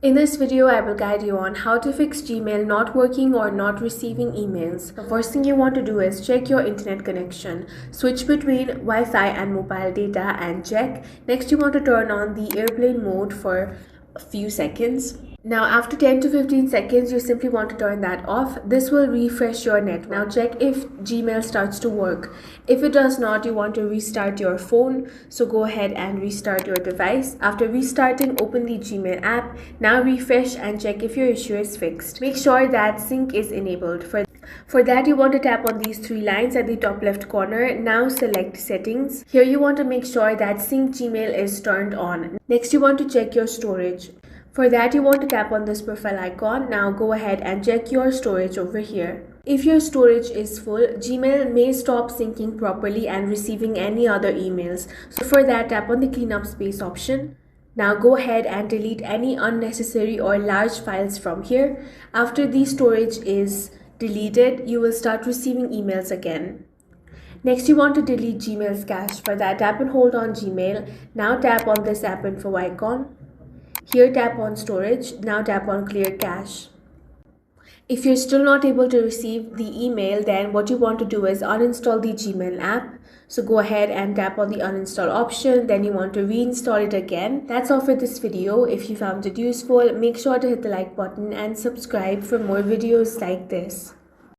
In this video, I will guide you on how to fix Gmail not working or not receiving emails. The first thing you want to do is check your internet connection. Switch between Wi-Fi and mobile data and check. Next, you want to turn on the airplane mode for a few seconds. Now after 10 to 15 seconds, you simply want to turn that off. This will refresh your network. Now check if Gmail starts to work. If it does not, you want to restart your phone. So go ahead and restart your device. After restarting, open the Gmail app. Now refresh and check if your issue is fixed. Make sure that sync is enabled. For that, you want to tap on these three lines at the top left corner. Now select settings. Here you want to make sure that sync Gmail is turned on. Next, you want to check your storage. For that, you want to tap on this profile icon. Now go ahead and check your storage over here. If your storage is full, Gmail may stop syncing properly and receiving any other emails. So for that, tap on the clean up space option. Now go ahead and delete any unnecessary or large files from here. After the storage is deleted, you will start receiving emails again. Next, you want to delete Gmail's cache. For that, tap and hold on Gmail. Now tap on this app info icon. Here tap on storage. Now tap on clear cache. If you're still not able to receive the email, then what you want to do is uninstall the Gmail app. So go ahead and tap on the uninstall option. Then you want to reinstall it again. That's all for this video. If you found it useful, make sure to hit the like button and subscribe for more videos like this.